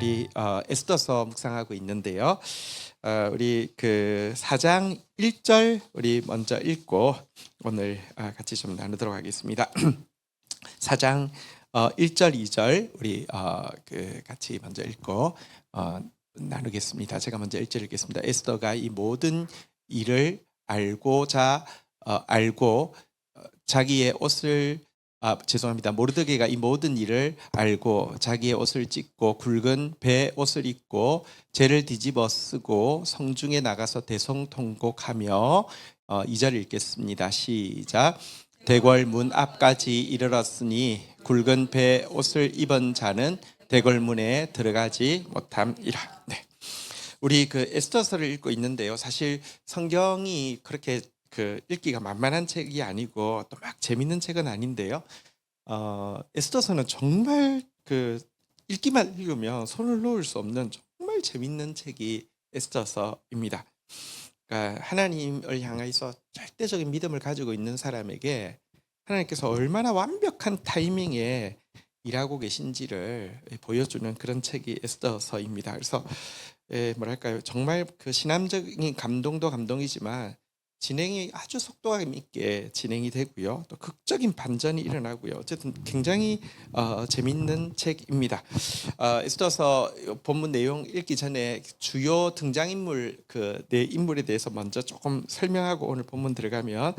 우리 에스더서 묵상하고 있는데요. 우리 그 4장 1절 우리 먼저 읽고 오늘 같이 좀 나누도록 하겠습니다. 4장 1절 2절 우리 그 같이 먼저 읽고 나누겠습니다. 제가 먼저 1절 읽겠습니다. 에스더가 이 모든 일을 알고 자기의 옷을 죄송합니다. 모르드게가 이 모든 일을 알고 자기의 옷을 찢고 굵은 배 옷을 입고 죄를 뒤집어 쓰고 성중에 나가서 대성통곡하며 2절 읽겠습니다. 시작. 대궐 문 앞까지 이르렀으니 굵은 배 옷을 입은 자는 대궐 문에 들어가지 못함이라. 네. 우리 그 에스더서를 읽고 있는데요. 사실 성경이 그렇게 그 읽기가 만만한 책이 아니고 또 막 재밌는 책은 아닌데요. 에스더서는 정말 그 읽기만 읽으면 손을 놓을 수 없는 정말 재밌는 책이 에스더서입니다. 그러니까 하나님을 향해서 절대적인 믿음을 가지고 있는 사람에게 하나님께서 얼마나 완벽한 타이밍에 일하고 계신지를 보여주는 그런 책이 에스더서입니다. 그래서 뭐랄까요, 정말 그 신앙적인 감동도 감동이지만 진행이 아주 속도감 있게 진행이 되고요. 또 극적인 반전이 일어나고요. 어쨌든 굉장히 재밌는 책입니다. 에스더서 본문 내용 읽기 전에 주요 등장인물 그 네 인물에 대해서 먼저 조금 설명하고 오늘 본문 들어가면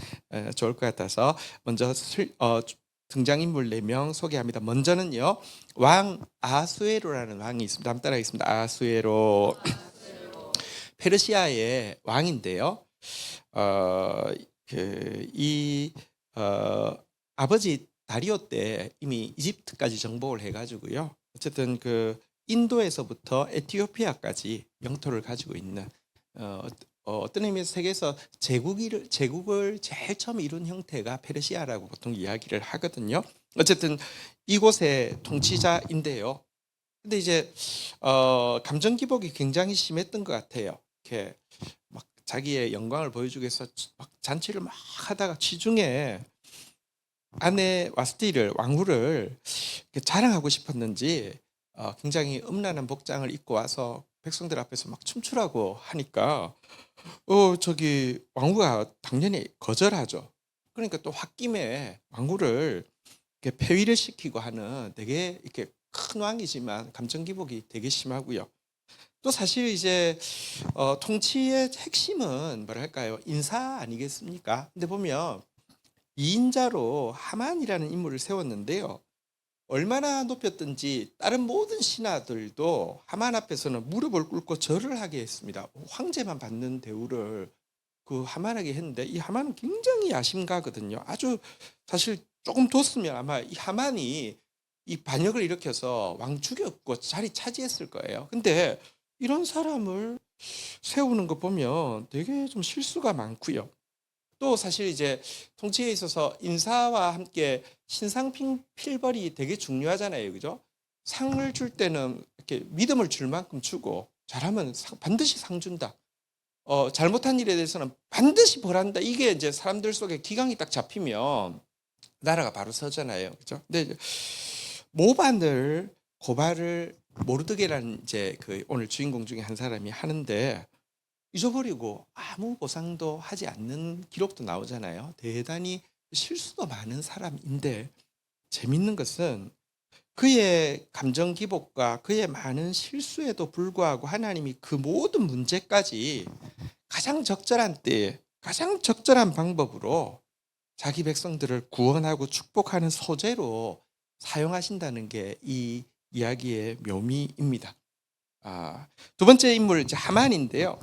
좋을 것 같아서 먼저 등장인물 4명 소개합니다. 먼저는요, 왕 아수에로라는 왕이 있습니다. 한번 따라하겠습니다. 아수에로. 페르시아의 왕인데요. 아버지 다리오 때 이미 이집트까지 정복을 해가지고요. 어쨌든 그 인도에서부터 에티오피아까지 영토를 가지고 있는 어떤 의미에서 세계에서 제국을 제일 처음 이룬 형태가 페르시아라고 보통 이야기를 하거든요. 어쨌든 이곳의 통치자인데요. 근데 이제 감정 기복이 굉장히 심했던 것 같아요. 이렇게 막 자기의 영광을 보여주기 위해서 막 잔치를 막 하다가 취중에 아내 와스티를 왕후를 자랑하고 싶었는지 굉장히 음란한 복장을 입고 와서 백성들 앞에서 막 춤추라고 하니까 저기 왕후가 당연히 거절하죠. 그러니까 또 홧김에 왕후를 이렇게 폐위를 시키고 하는 되게 이렇게 큰 왕이지만 감정 기복이 되게 심하고요. 또 사실 이제 통치의 핵심은 뭐랄까요, 인사 아니겠습니까? 근데 보면 2인자로 하만이라는 인물을 세웠는데요. 얼마나 높였든지 다른 모든 신하들도 하만 앞에서는 무릎을 꿇고 절을 하게 했습니다. 황제만 받는 대우를 그 하만에게 했는데 이 하만은 굉장히 야심가거든요. 아주 사실 조금 뒀으면 아마 이 하만이 이 반역을 일으켜서 왕 죽였고 자리 차지했을 거예요. 근데 이런 사람을 세우는 거 보면 되게 좀 실수가 많고요. 또 사실 이제 통치에 있어서 인사와 함께 신상 필벌이 되게 중요하잖아요. 그죠? 상을 줄 때는 이렇게 믿음을 줄 만큼 주고 잘하면 반드시 상 준다. 잘못한 일에 대해서는 반드시 벌한다. 이게 이제 사람들 속에 기강이 딱 잡히면 나라가 바로 서잖아요. 그죠? 근데 이제 모반을 고발을 모르드게라는 이제 그 오늘 주인공 중에 한 사람이 하는데 잊어버리고 아무 보상도 하지 않는 기록도 나오잖아요. 대단히 실수도 많은 사람인데 재밌는 것은 그의 감정 기복과 그의 많은 실수에도 불구하고 하나님이 그 모든 문제까지 가장 적절한 때에 가장 적절한 방법으로 자기 백성들을 구원하고 축복하는 소재로 사용하신다는 게 이 이야기의 묘미입니다. 두 번째 인물 이제 하만인데요.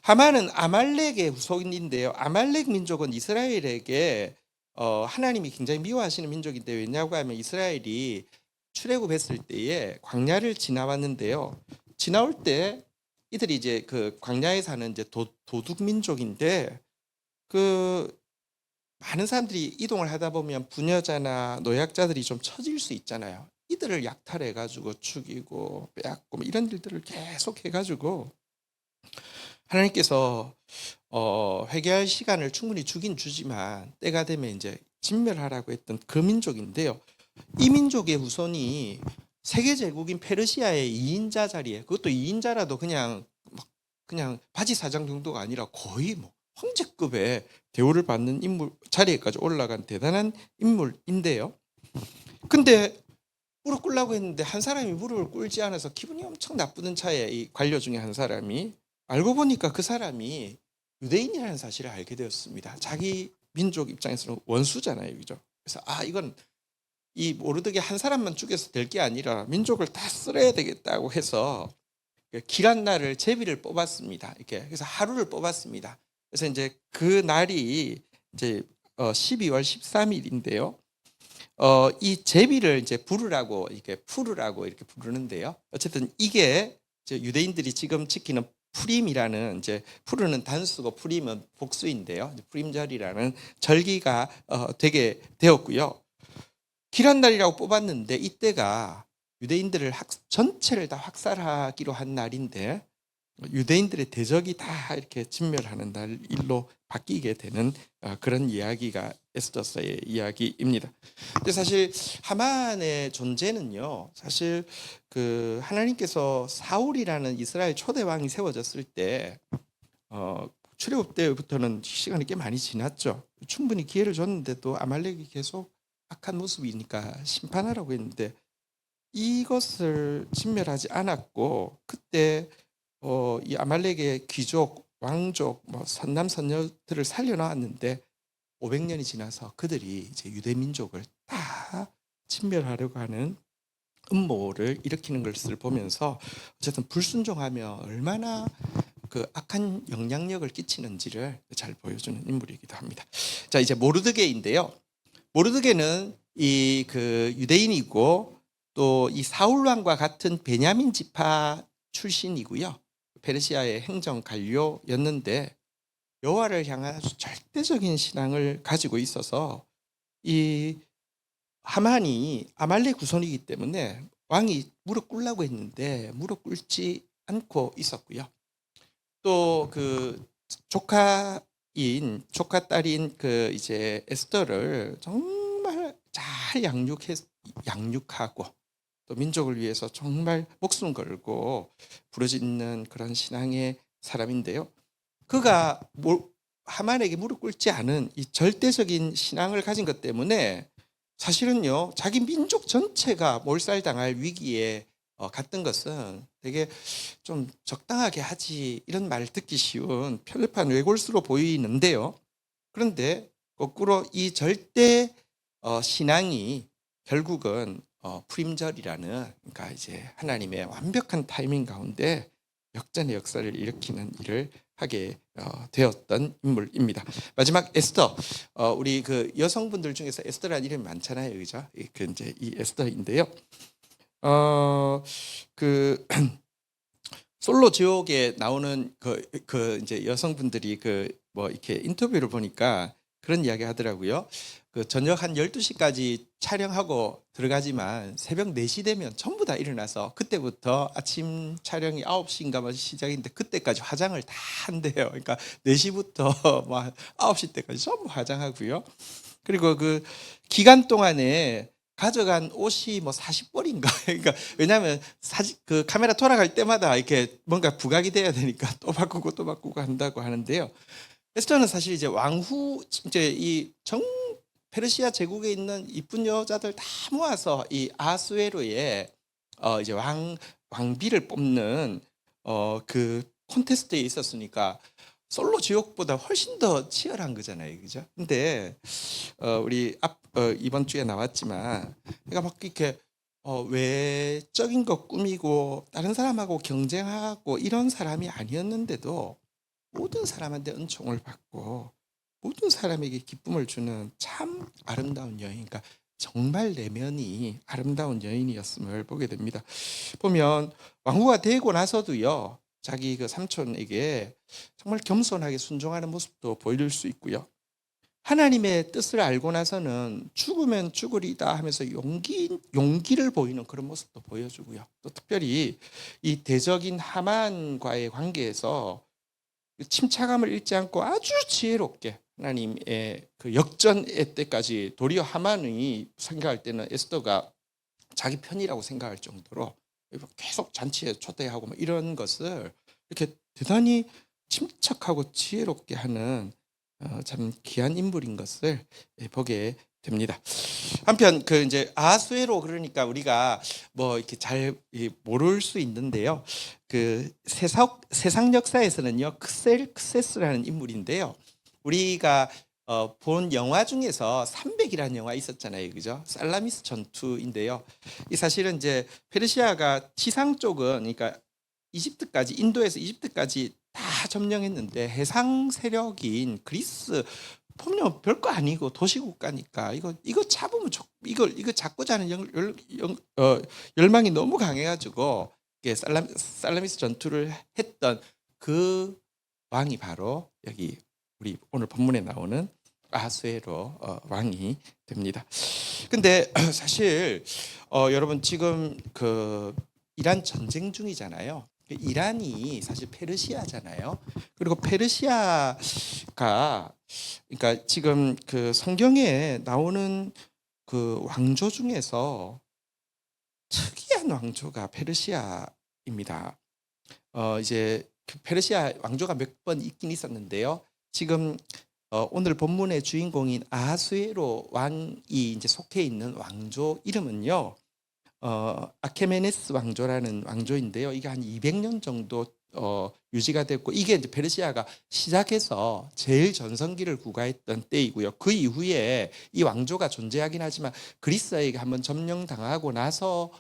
하만은 아말렉의 후손인데요. 아말렉 민족은 이스라엘에게 하나님이 굉장히 미워하시는 민족인데 왜냐고 하면 이스라엘이 출애굽했을 때에 광야를 지나왔는데요. 지나올 때 이들이 이제 그 광야에 사는 이제 도둑 민족인데 그 많은 사람들이 이동을 하다 보면 부녀자나 노약자들이 좀 처질 수 있잖아요. 이들을 약탈해 가지고 죽이고 빼앗고 뭐 이런 일들을 계속 해 가지고 하나님께서 회개할 시간을 충분히 주긴 주지만 때가 되면 이제 진멸하라고 했던 그 민족인데요. 이 민족의 후손이 세계 제국인 페르시아의 2인자 자리에, 그것도 2인자라도 그냥 바지 사장 정도가 아니라 거의 뭐 황제급의 대우를 받는 인물 자리에까지 올라간 대단한 인물인데요. 근데 무릎 꿇라고 했는데 한 사람이 무릎을 꿇지 않아서 기분이 엄청 나쁘는 차에 이 관료 중에 한 사람이 알고 보니까 그 사람이 유대인이라는 사실을 알게 되었습니다. 자기 민족 입장에서는 원수잖아요, 그죠? 그래서 이건 이 모르드게 한 사람만 죽여서 될 게 아니라 민족을 다 쓸어야 되겠다고 해서 길한 날을 제비를 뽑았습니다. 이렇게 그래서 하루를 뽑았습니다. 그래서 이제 그 날이 이제 12월 13일인데요. 이 제비를 이제 부르라고 이렇게 풀으라고 이렇게 부르는데요. 어쨌든 이게 이제 유대인들이 지금 지키는 푸림이라는, 이제 푸르는 단수고 푸림은 복수인데요. 푸림절이라는 절기가 되게 되었고요. 길한 날이라고 뽑았는데 이때가 유대인들을 전체를 다 학살하기로 한 날인데 유대인들의 대적이 다 이렇게 진멸하는 날일로 바뀌게 되는 그런 이야기가 에스더서의 이야기입니다. 근데 사실 하만의 존재는요, 사실 그 하나님께서 사울이라는 이스라엘 초대 왕이 세워졌을 때 출애굽 때부터는 시간이 꽤 많이 지났죠. 충분히 기회를 줬는데도 아말렉이 계속 악한 모습이니까 심판하라고 했는데 이것을 진멸하지 않았고, 그때 이 아말렉의 귀족, 왕족, 뭐 선남 선녀들을 살려놨는데 500년이 지나서 그들이 이제 유대 민족을 다 진멸하려고 하는 음모를 일으키는 것을 보면서 어쨌든 불순종하며 얼마나 그 악한 영향력을 끼치는지를 잘 보여주는 인물이기도 합니다. 자, 이제 모르드게인데요. 모르드게는 이 그 유대인이고 또 이 사울 왕과 같은 베냐민 지파 출신이고요. 페르시아의 행정 관료였는데 여호와를 향한 아주 절대적인 신앙을 가지고 있어서 이 하만이 아말렉 후손이기 때문에 왕이 무릎 꿇라고 했는데 무릎 꿇지 않고 있었고요. 또 그 조카 딸인 그 이제 에스더를 정말 잘 양육하고 또 민족을 위해서 정말 목숨 걸고 부르짖는 그런 신앙의 사람인데요. 그가 하만에게 무릎 꿇지 않은 이 절대적인 신앙을 가진 것 때문에 사실은요, 자기 민족 전체가 몰살당할 위기에 갔던 것은 되게 좀 적당하게 하지, 이런 말 듣기 쉬운 편협한 외골수로 보이는데요. 그런데 거꾸로 이 절대 신앙이 결국은 푸림절이라는, 그러니까 이제 하나님의 완벽한 타이밍 가운데 역전의 역사를 일으키는 일을 하게 되었던 인물입니다. 마지막 에스더, 우리 그 여성분들 중에서 에스더라는 이름이 많잖아요, 그죠? 그 이제 이 에스더인데요. 그 솔로 지옥에 나오는 그 이제 여성분들이 그 뭐 이렇게 인터뷰를 보니까 그런 이야기 하더라고요. 그 저녁 한 12시까지 촬영하고 들어가지만 새벽 4시 되면 전부 다 일어나서 그때부터 아침 촬영이 9시인가 뭐 시작인데 그때까지 화장을 다 한대요. 그러니까 4시부터 뭐 9시 때까지 전부 화장하고요. 그리고 그 기간 동안에 가져간 옷이 뭐 40벌인가. 그러니까 왜냐하면 그 카메라 돌아갈 때마다 이렇게 뭔가 부각이 돼야 되니까 또 바꾸고 또 바꾸고 한다고 하는데요. 에스더는 사실 이제 왕후, 이제 이 페르시아 제국에 있는 이쁜 여자들 다 모아서 이 아수에로의 이제 왕비를 뽑는 그 콘테스트에 있었으니까 솔로 지옥보다 훨씬 더 치열한 거잖아요, 그죠? 근데 우리 이번 주에 나왔지만, 그러니까 막 이렇게 외적인 거 꾸미고 다른 사람하고 경쟁하고 이런 사람이 아니었는데도 모든 사람한테 은총을 받고 모든 사람에게 기쁨을 주는 참 아름다운 여인, 그러니까 정말 내면이 아름다운 여인이었음을 보게 됩니다. 보면 왕후가 되고 나서도요, 자기 그 삼촌에게 정말 겸손하게 순종하는 모습도 보일 수 있고요. 하나님의 뜻을 알고 나서는 죽으면 죽으리다 하면서 용기를 보이는 그런 모습도 보여주고요. 또 특별히 이 대적인 하만과의 관계에서 침착함을 잃지 않고 아주 지혜롭게 하나님의 그 역전의 때까지, 도리어 하만이 생각할 때는 에스더가 자기 편이라고 생각할 정도로 계속 잔치에 초대하고 뭐 이런 것을 이렇게 대단히 침착하고 지혜롭게 하는 참 귀한 인물인 것을 보게 됩니다. 한편 그 이제 아하수에로 그러니까 우리가 뭐 이렇게 잘 모를 수 있는데요. 그 세상 역사에서는요 크세스라는 인물인데요. 우리가 본 영화 중에서 300이라는 영화 있었잖아요, 그죠? 살라미스 전투인데요. 이 사실은 이제 페르시아가 지상 쪽은 그러니까 이집트까지 인도에서 이집트까지 다 점령했는데 해상 세력인 그리스 보면 별거 아니고 도시국가니까 이거 잡으면 이거 잡고자 하는 열망이 너무 강해가지고 이게 살라미스 전투를 했던 그 왕이 바로 여기 우리 오늘 본문에 나오는 아하수에로 왕이 됩니다. 근데 사실 여러분 지금 그 이란 전쟁 중이잖아요. 이란이 사실 페르시아잖아요. 그리고 페르시아가 그러니까 지금 그 성경에 나오는 그 왕조 중에서 특이한 왕조가 페르시아입니다. 이제 그 페르시아 왕조가 몇 번 있긴 있었는데요. 지금 오늘 본문의 주인공인 아하수에로 왕이 이제 속해 있는 왕조 이름은요. 아케메네스 왕조라는 왕조인데요. 이게 한 200년 정도 유지가 됐고 이게 이제 페르시아가 시작해서 제일 전성기를 구가했던 때이고요. 그 이후에 이 왕조가 존재하긴 하지만 그리스에게 한번 점령당하고 나서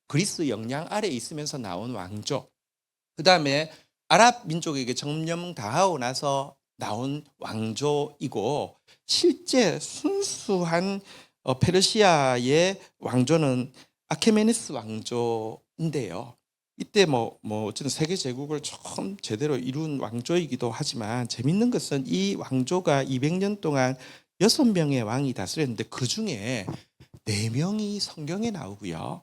그리스 영향 아래에 있으면서 나온 왕조. 그다음에 아랍 민족에게 점령당하고 나서 나온 왕조이고 실제 순수한 페르시아의 왕조는 아케메네스 왕조인데요. 이때 뭐 어쨌든 세계 제국을 처음 제대로 이룬 왕조이기도 하지만 재밌는 것은 이 왕조가 200년 동안 6명의 왕이 다스렸는데 그 중에 4명이 성경에 나오고요.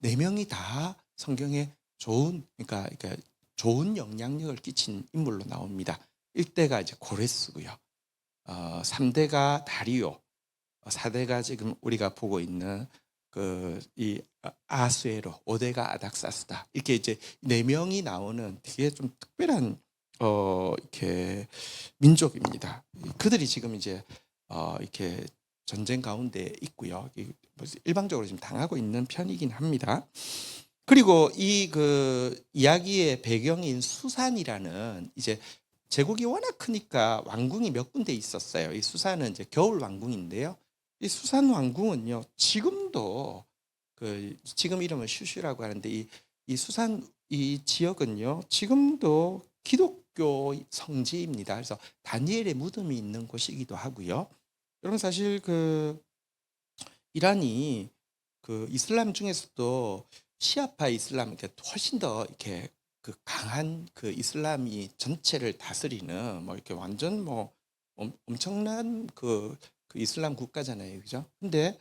4명이 다 성경에 그러니까 좋은 영향력을 끼친 인물로 나옵니다. 1대가 이제 고레스고요. 3대가 다리오, 4대가 지금 우리가 보고 있는 이 아하수에로, 5대가 아닥사스다. 이렇게 이제 4명이 나오는 되게 좀 특별한 이렇게 민족입니다. 그들이 지금 이제 이렇게 전쟁 가운데 있고요. 일방적으로 지금 당하고 있는 편이긴 합니다. 그리고 이 그 이야기의 배경인 수산이라는 이제 제국이 워낙 크니까 왕궁이 몇 군데 있었어요. 이 수산은 이제 겨울 왕궁인데요. 이 수산 왕궁은요 지금도 지금 이름은 슈슈라고 하는데 이 수산 이 지역은요 지금도 기독교 성지입니다. 그래서 다니엘의 무덤이 있는 곳이기도 하고요. 여러분 사실 그 이란이 그 이슬람 중에서도 시아파 이슬람 그러니까 훨씬 더 이렇게 그 강한 그 이슬람이 전체를 다스리는 뭐 이렇게 완전 뭐 엄청난 그 이슬람 국가잖아요, 그죠? 근데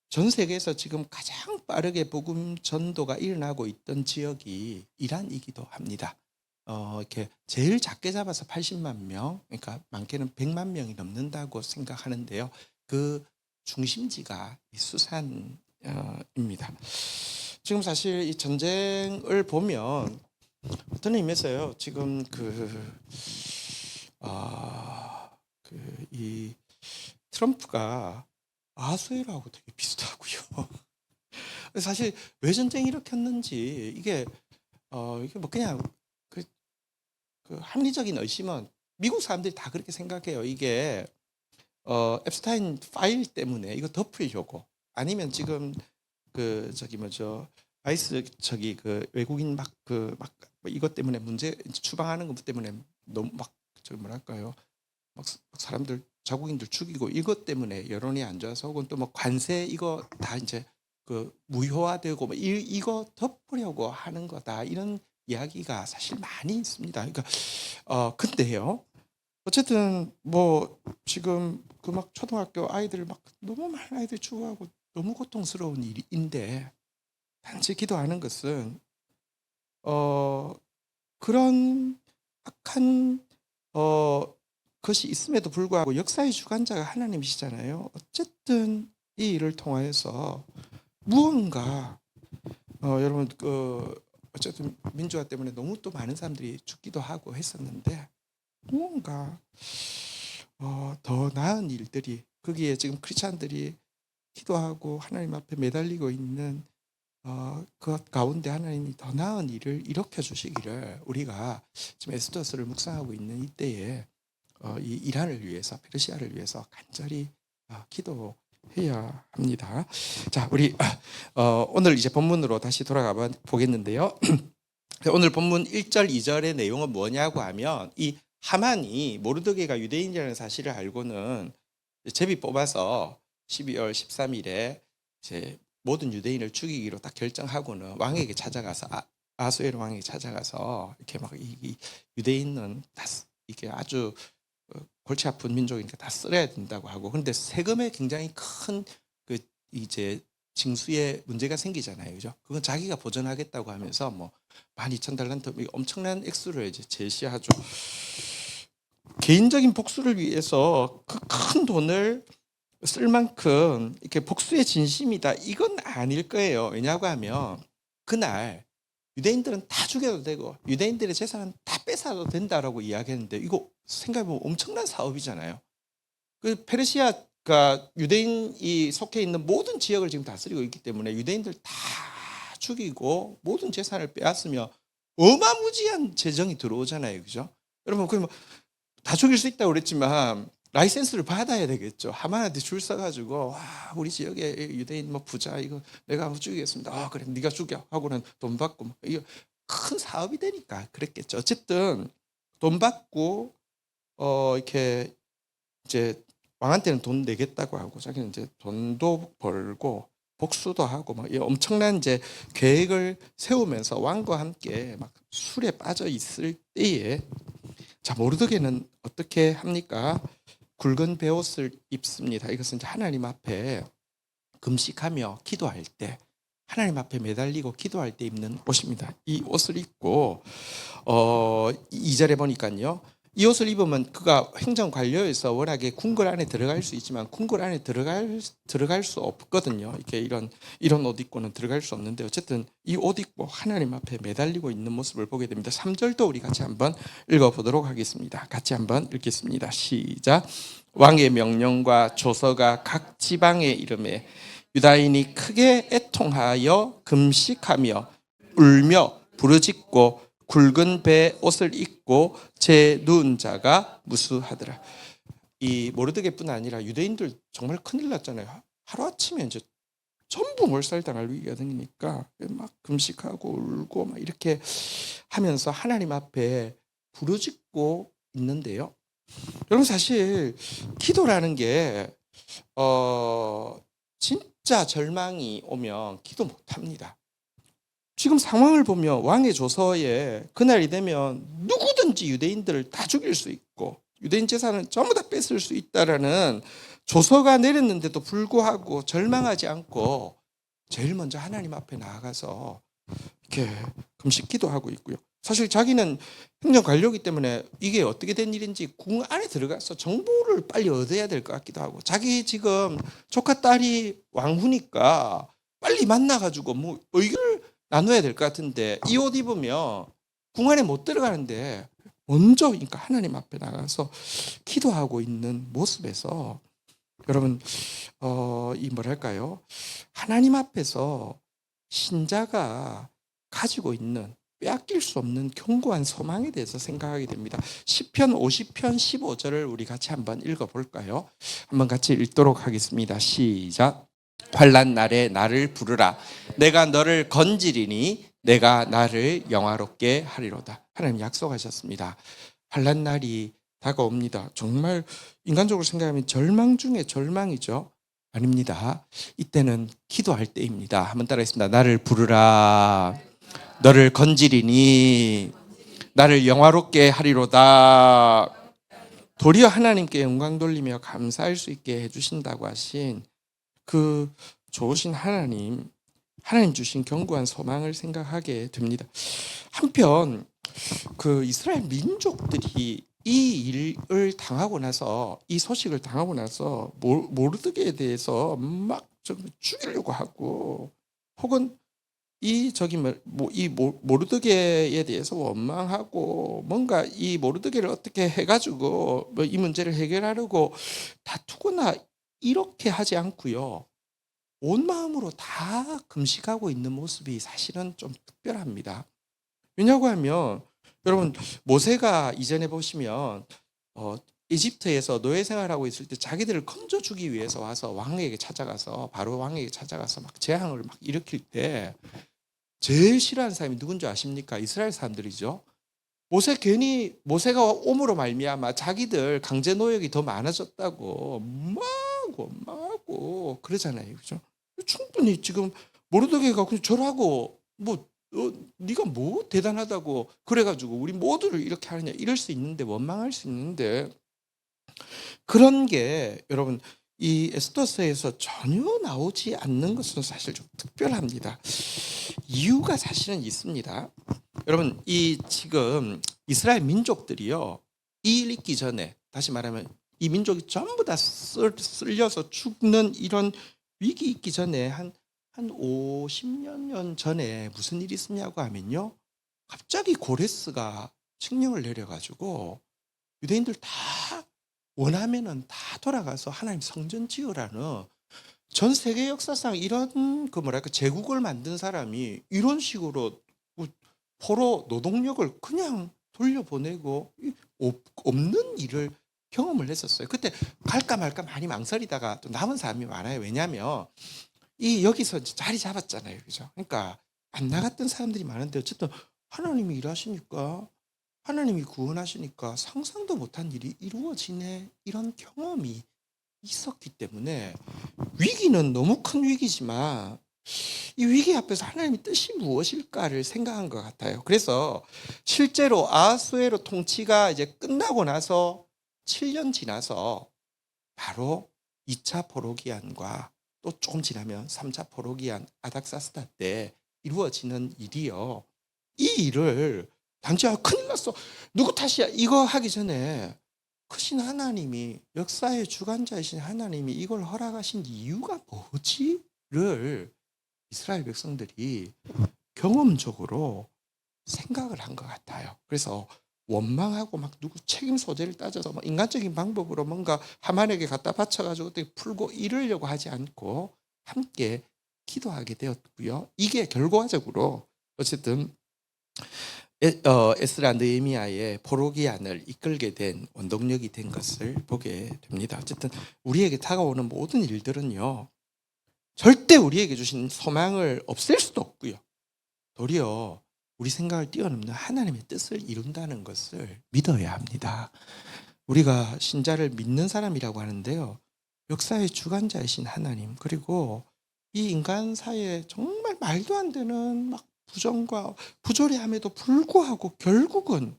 전 세계에서 지금 가장 빠르게 복음 전도가 일어나고 있던 지역이 이란이기도 합니다. 이렇게 제일 작게 잡아서 80만 명, 그러니까 많게는 100만 명이 넘는다고 생각하는데요. 그 중심지가 이 수산입니다. 지금 사실 이 전쟁을 보면 어떤 의미에서요. 지금 이 트럼프가 아하수에로하고 되게 비슷하고요. 사실 왜 전쟁이 일으켰는지 이게 뭐 그냥 그 합리적인 의심은 미국 사람들이 다 그렇게 생각해요. 이게 앱스타인 파일 때문에 이거 덮으려고 아니면 지금 그 저기 뭐죠 아이스 저기 그 외국인 막 이것 때문에 문제 추방하는 것 때문에 너무 막 저 뭐랄까요 막 사람들 자국인들 죽이고 이것 때문에 여론이 안 좋아서 혹은 또 뭐 관세 이거 다 이제 그 무효화되고 뭐 이거 덮으려고 하는 거다 이런 이야기가 사실 많이 있습니다. 그러니까 근데요. 어쨌든 뭐 지금 그 막 초등학교 아이들 막 너무 많은 아이들 죽어가고 너무 고통스러운 일인데 단지 기도하는 것은 그런 악한 것이 있음에도 불구하고 역사의 주관자가 하나님이시잖아요. 어쨌든 이 일을 통하여서 무언가 여러분 어쨌든 민주화 때문에 너무 또 많은 사람들이 죽기도 하고 했었는데 무언가 더 나은 일들이 거기에 지금 크리스찬들이 기도하고 하나님 앞에 매달리고 있는 그 가운데 하나님이 더 나은 일을 일으켜 주시기를 우리가 지금 에스더스를 묵상하고 있는 이때에 이 이란을 위해서 페르시아를 위해서 간절히 기도해야 합니다. 자, 우리 오늘 이제 본문으로 다시 돌아가 보겠는데요. 오늘 본문 1절, 2절의 내용은 뭐냐고 하면 이 하만이 모르드게가 유대인이라는 사실을 알고는 제비 뽑아서 12월 13일에 이제 모든 유대인을 죽이기로 딱 결정하고는 왕에게 찾아가서 아수에로 왕에게 찾아가서 이렇게 막 이 유대인은 다 이게 아주 골치 아픈 민족이니까 다 쓸어야 된다고 하고, 그런데 세금에 굉장히 큰 그 이제 징수에 문제가 생기잖아요, 그죠? 그건 자기가 보전하겠다고 하면서 뭐 12,000달란트 엄청난 액수를 이제 제시하죠. 개인적인 복수를 위해서 그 큰 돈을 쓸 만큼 이렇게 복수의 진심이다, 이건 아닐 거예요. 왜냐고 하면 그날 유대인들은 다 죽여도 되고 유대인들의 재산은 다 뺏어도 된다라고 이야기했는데 이거 생각해보면 엄청난 사업이잖아요. 그 페르시아가 유대인이 속해 있는 모든 지역을 지금 다스리고 있기 때문에 유대인들 다 죽이고 모든 재산을 빼앗으면 어마무지한 재정이 들어오잖아요, 그죠? 여러분, 그러면 다 죽일 수 있다고 그랬지만 라이센스를 받아야 되겠죠. 하만한테 줄 서가지고 와, 우리 지역에 유대인 뭐 부자 이거 내가 한번 죽이겠습니다. 그래, 네가 죽여 하고는 돈 받고 뭐 이거 큰 사업이 되니까 그랬겠죠. 어쨌든 돈 받고 이렇게 이제 왕한테는 돈 내겠다고 하고 자기는 이제 돈도 벌고 복수도 하고 막 엄청난 이제 계획을 세우면서 왕과 함께 막 술에 빠져 있을 때에, 자, 모르드게는 어떻게 합니까? 굵은 베옷을 입습니다. 이것은 이제 하나님 앞에 금식하며 기도할 때, 하나님 앞에 매달리고 기도할 때 입는 옷입니다. 이 옷을 입고 2절에 보니까요, 이 옷을 입으면 그가 행정관료에서 워낙에 궁궐 안에 들어갈 수 있지만 궁궐 안에 들어갈 수 없거든요. 이렇게 이런 옷 입고는 들어갈 수 없는데 어쨌든 이 옷 입고 하나님 앞에 매달리고 있는 모습을 보게 됩니다. 3절도 우리 같이 한번 읽어보도록 하겠습니다. 같이 한번 읽겠습니다. 시작. 왕의 명령과 조서가 각 지방에 이름에 유다인이 크게 애통하여 금식하며 울며 부르짖고 굵은 배 옷을 입고 제 누운 자가 무수하더라. 이 모르드게뿐 아니라 유대인들 정말 큰일 났잖아요. 하루아침에 이제 전부 몰살당할 위기가 생기니까 막 금식하고 울고 막 이렇게 하면서 하나님 앞에 부르짖고 있는데요. 여러분, 사실 기도라는 게 진짜 절망이 오면 기도 못합니다. 지금 상황을 보면 왕의 조서에 그날이 되면 누구든지 유대인들을 다 죽일 수 있고 유대인 재산을 전부 다 뺏을 수 있다라는 조서가 내렸는데도 불구하고 절망하지 않고 제일 먼저 하나님 앞에 나아가서 이렇게 금식 기도하고 있고요. 사실 자기는 행정관료이기 때문에 이게 어떻게 된 일인지 궁 안에 들어가서 정보를 빨리 얻어야 될 것 같기도 하고, 자기 지금 조카 딸이 왕후니까 빨리 만나가지고 뭐 의견을 나눠야 될 것 같은데 이 옷 입으면 궁 안에 못 들어가는데 먼저 그러니까 하나님 앞에 나가서 기도하고 있는 모습에서 여러분 이 뭐랄까요, 하나님 앞에서 신자가 가지고 있는 빼앗길 수 없는 견고한 소망에 대해서 생각하게 됩니다. 시편 50편 15절을 우리 같이 한번 읽어볼까요? 한번 같이 읽도록 하겠습니다. 시작. 환난 날에 나를 부르라. 내가 너를 건지리니 내가 나를 영화롭게 하리로다. 하나님 약속하셨습니다. 환난 날이 다가옵니다. 정말 인간적으로 생각하면 절망 중에 절망이죠. 아닙니다. 이때는 기도할 때입니다. 한번 따라하겠습니다. 나를 부르라. 너를 건지리니 나를 영화롭게 하리로다. 도리어 하나님께 영광 돌리며 감사할 수 있게 해주신다고 하신 그 좋으신 하나님 주신 견고한 소망을 생각하게 됩니다. 한편 그 이스라엘 민족들이 이 일을 당하고 나서, 이 소식을 당하고 나서 모르드게에 대해서 막 좀 죽이려고 하고, 혹은 이 모르드게에 대해서 원망하고, 뭔가 이 모르드게를 어떻게 해가지고 뭐 이 문제를 해결하려고 다투거나 이렇게 하지 않고요. 온 마음으로 다 금식하고 있는 모습이 사실은 좀 특별합니다. 왜냐고 하면 여러분, 모세가 이전에 보시면 어, 이집트에서 노예 생활하고 있을 때 자기들을 건져주기 위해서 와서 왕에게 찾아가서, 바로 왕에게 찾아가서 막 재앙을 막 일으킬 때 제일 싫어하는 사람이 누군지 아십니까? 이스라엘 사람들이죠. 모세가 옴으로 말미암아 자기들 강제 노역이 더 많아졌다고 막 원망하고 그러잖아요, 그죠? 충분히 지금 모르드게가 그냥 절하고 뭐 네가 뭐 대단하다고 그래가지고 우리 모두를 이렇게 하느냐 이럴 수 있는데, 원망할 수 있는데, 그런 게 여러분 이 에스더서에서 전혀 나오지 않는 것은 사실 좀 특별합니다. 이유가 사실은 있습니다. 여러분, 이 지금 이스라엘 민족들이요, 이 일 있기 전에, 다시 말하면 이 민족이 전부 다 쓸려서 죽는 이런 위기 있기 전에 한 50여 년 전에 무슨 일이 있었냐고 하면요, 갑자기 고레스가 칙령을 내려가지고 유대인들 다 원하면은 다 돌아가서 하나님 성전 지으라는, 전 세계 역사상 이런 그 뭐랄까 제국을 만든 사람이 이런 식으로 포로 노동력을 그냥 돌려보내고 없는 일을 경험을 했었어요. 그때 갈까 말까 많이 망설이다가 또 남은 사람이 많아요. 왜냐하면 이 여기서 자리 잡았잖아요, 그죠? 그러니까 안 나갔던 사람들이 많은데, 어쨌든 하나님이 일하시니까, 하나님이 구원하시니까 상상도 못한 일이 이루어지네, 이런 경험이 있었기 때문에 위기는 너무 큰 위기지만 이 위기 앞에서 하나님의 뜻이 무엇일까를 생각한 것 같아요. 그래서 실제로 아하수에로 통치가 이제 끝나고 나서 7년 지나서 바로 2차 포로기한과 또 조금 지나면 3차 포로기한 아닥사스다 때 이루어지는 일이요, 이 일을 단지 큰일 났어, 누구 탓이야, 이거 하기 전에 크신 하나님이, 역사의 주관자이신 하나님이 이걸 허락하신 이유가 뭐지를 이스라엘 백성들이 경험적으로 생각을 한 것 같아요. 그래서 원망하고 막 누구 책임 소재를 따져서 막 인간적인 방법으로 뭔가 하만에게 갖다 바쳐가지고 어떻게 풀고 이러려고 하지 않고 함께 기도하게 되었고요. 이게 결과적으로 어쨌든 에스라 느헤미야의 포로기한을 이끌게 된 원동력이 된 것을 보게 됩니다. 어쨌든 우리에게 다가오는 모든 일들은요, 절대 우리에게 주신 소망을 없앨 수도 없고요, 도리어 우리 생각을 뛰어넘는 하나님의 뜻을 이룬다는 것을 믿어야 합니다. 우리가 신자를 믿는 사람이라고 하는데요, 역사의 주관자이신 하나님, 그리고 이 인간 사이에 정말 말도 안 되는 막 부정과 부조리함에도 불구하고 결국은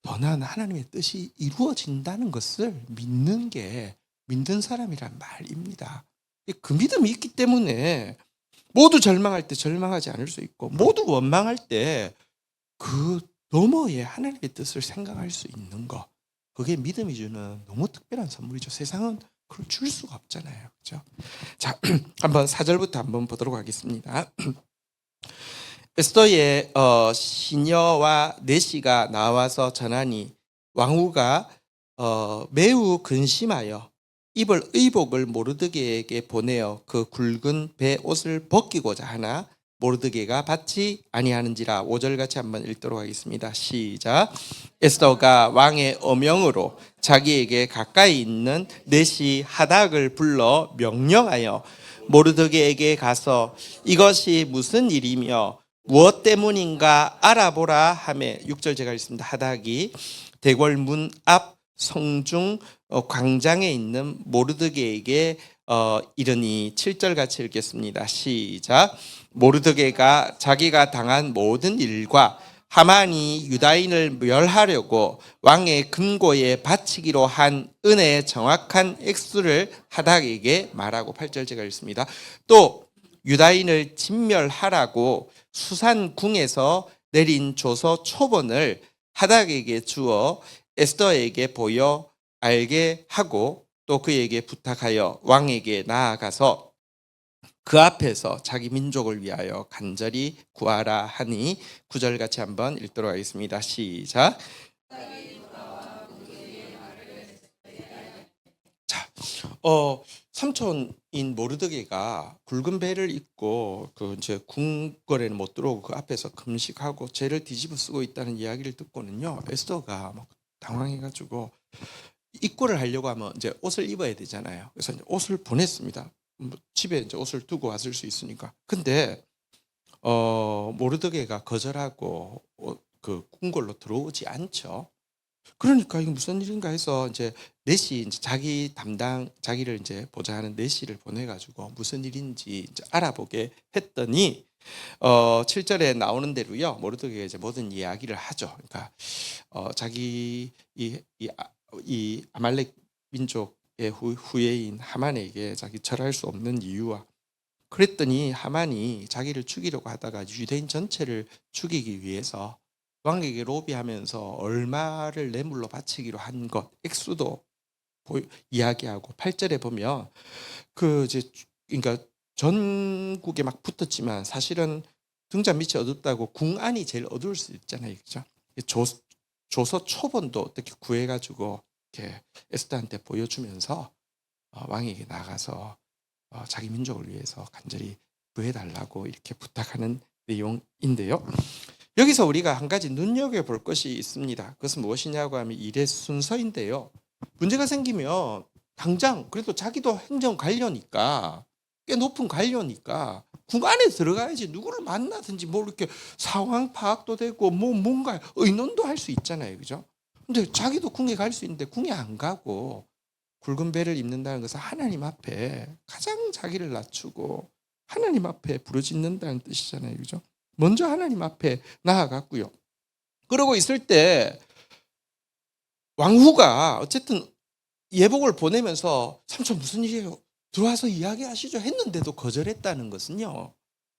선한 하나님의 뜻이 이루어진다는 것을 믿는 게 믿는 사람이란 말입니다. 그 믿음이 있기 때문에 모두 절망할 때 절망하지 않을 수 있고, 모두 원망할 때 그 너머에 하나님의 뜻을 생각할 수 있는 거, 그게 믿음이 주는 너무 특별한 선물이죠. 세상은 그걸 줄 수가 없잖아요, 그렇죠? 자, 한번 4절부터 한번 보도록 하겠습니다. 에스더의 시녀와 내시가 나와서 전하니 왕후가 매우 근심하여 입을 의복을 모르드게에게 보내어 그 굵은 배 옷을 벗기고자 하나 모르드게가 받지 아니하는지라. 5절 같이 한번 읽도록 하겠습니다. 시작. 에스더가 왕의 어명으로 자기에게 가까이 있는 내시 하닥을 불러 명령하여 모르드게에게 가서 이것이 무슨 일이며 무엇 때문인가 알아보라 하매. 6절 제가 읽습니다. 하닥이 대궐문 앞 성중 광장에 있는 모르드게에게 이르니. 7절 같이 읽겠습니다. 시작. 모르드게가 자기가 당한 모든 일과 하만이 유다인을 멸하려고 왕의 금고에 바치기로 한 은혜의 정확한 액수를 하닥에게 말하고. 8절 제가 읽습니다. 또 유다인을 진멸하라고 수산궁에서 내린 조서 초본을 하닥에게 주어 에스더에게 보여 알게 하고 또 그에게 부탁하여 왕에게 나아가서 그 앞에서 자기 민족을 위하여 간절히 구하라 하니 9절 같이 한번 읽도록 하겠습니다. 시작. 자, 삼촌인 모르드게가 굵은 배를 입고 그 이제 궁궐에는 못 들어오고 그 앞에서 금식하고 죄를 뒤집어 쓰고 있다는 이야기를 듣고는요, 에스더가 막 당황해가지고 입고를 하려고 하면 이제 옷을 입어야 되잖아요. 그래서 이제 옷을 보냈습니다. 집에 이제 옷을 두고 왔을 수 있으니까. 근데 모르드게가 거절하고 그 궁궐로 들어오지 않죠. 그러니까 이게 무슨 일인가 해서 이제 넷이 이제 자기를 이제 보좌하는 넷이를 보내가지고 무슨 일인지 이제 알아보게 했더니 7절에 나오는 대로요, 모르드게가 이제 모든 이야기를 하죠. 그러니까 자기 이 아말렉 민족의 후예인 하만에게 자기 절할 수 없는 이유와, 그랬더니 하만이 자기를 죽이려고 하다가 유대인 전체를 죽이기 위해서 왕에게 로비하면서 얼마를 뇌물로 바치기로 한 것, 액수도 이야기하고 8절에 보면 그 이제 그러니까 전국에 막 붙었지만 사실은 등잔 밑이 어둡다고 궁 안이 제일 어두울 수 있잖아요, 그죠? 조서 초본도 어떻게 구해가지고 이렇게 에스더한테 보여주면서 왕에게 나가서 자기 민족을 위해서 간절히 구해달라고 이렇게 부탁하는 내용인데요. 여기서 우리가 한 가지 눈여겨볼 것이 있습니다. 그것은 무엇이냐고 하면 일의 순서인데요. 문제가 생기면 당장 그래도 자기도 행정 관료니까, 꽤 높은 관료니까 궁 안에 들어가야지, 누구를 만나든지 뭐 이렇게 상황 파악도 되고 뭐 뭔가 의논도 할 수 있잖아요, 그죠? 근데 자기도 궁에 갈 수 있는데 궁에 안 가고 굵은 배를 입는다는 것은 하나님 앞에 가장 자기를 낮추고 하나님 앞에 부르짖는다는 뜻이잖아요, 그죠? 먼저 하나님 앞에 나아갔고요. 그러고 있을 때 왕후가 어쨌든 예복을 보내면서 삼촌 무슨 일이에요? 들어와서 이야기하시죠 했는데도 거절했다는 것은요,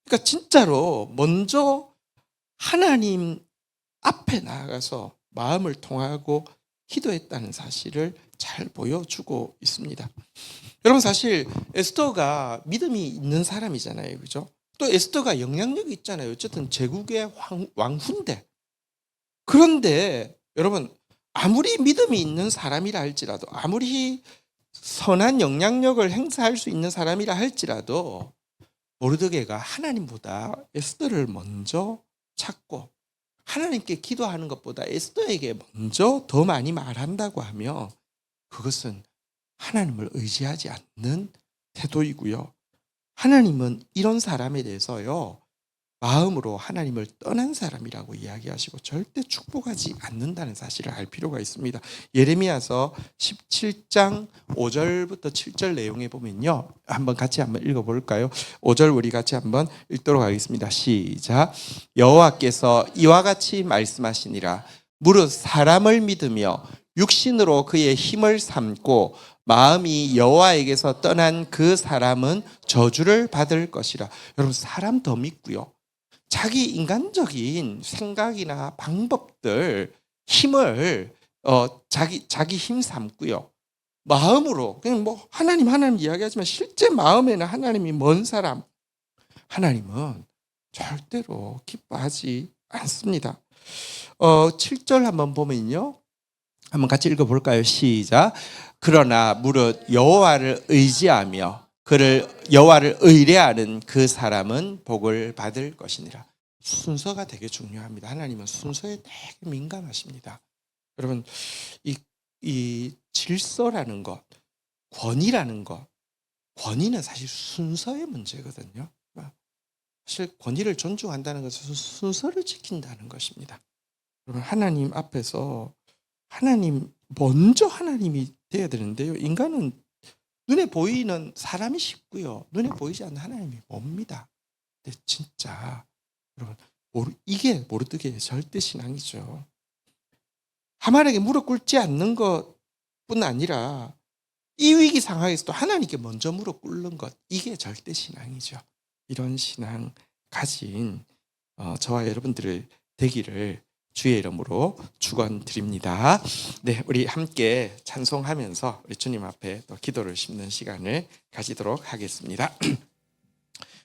그러니까 진짜로 먼저 하나님 앞에 나아가서 마음을 통하고 기도했다는 사실을 잘 보여주고 있습니다. 여러분, 사실 에스더가 믿음이 있는 사람이잖아요, 그죠? 또 에스더가 영향력이 있잖아요. 어쨌든 제국의 왕후인데. 그런데 여러분, 아무리 믿음이 있는 사람이라 할지라도, 아무리 선한 영향력을 행사할 수 있는 사람이라 할지라도 모르드게가 하나님보다 에스더를 먼저 찾고 하나님께 기도하는 것보다 에스더에게 먼저 더 많이 말한다고 하면 그것은 하나님을 의지하지 않는 태도이고요. 하나님은 이런 사람에 대해서요, 마음으로 하나님을 떠난 사람이라고 이야기하시고 절대 축복하지 않는다는 사실을 알 필요가 있습니다. 예레미야서 17장 5절부터 7절 내용에 보면요, 한번 읽어볼까요? 5절 우리 같이 한번 읽도록 하겠습니다. 시작. 여호와께서 이와 같이 말씀하시니라. 무릇 사람을 믿으며 육신으로 그의 힘을 삼고 마음이 여호와에게서 떠난 그 사람은 저주를 받을 것이라. 여러분, 사람 더 믿고요, 자기 인간적인 생각이나 방법들, 힘을 자기 힘 삼고요, 마음으로 그냥 뭐 하나님 이야기하지만 실제 마음에는 하나님이 먼 사람, 하나님은 절대로 기뻐하지 않습니다. 7절 한번 보면요, 한번 같이 읽어볼까요? 시작. 그러나 무릇 여호와를 의지하며 여호와를 의뢰하는 그 사람은 복을 받을 것이니라. 순서가 되게 중요합니다. 하나님은 순서에 되게 민감하십니다. 여러분, 이 질서라는 것, 권위라는 것, 권위는 사실 순서의 문제거든요. 사실 권위를 존중한다는 것은 순서를 지킨다는 것입니다. 여러분, 하나님 앞에서 먼저 하나님이 돼야 되는데요, 인간은 눈에 보이는 사람이 쉽고요, 눈에 보이지 않는 하나님이 멉니다. 근데 진짜 여러분, 이게 모르드게의 절대 신앙이죠. 하만에게 무릎 꿇지 않는 것뿐 아니라 이 위기 상황에서도 하나님께 먼저 무릎 꿇는 것, 이게 절대 신앙이죠. 이런 신앙 가진 저와 여러분들을 되기를 주의 이름으로 축원드립니다. 네, 우리 함께 찬송하면서 우리 주님 앞에 또 기도를 심는 시간을 가지도록 하겠습니다.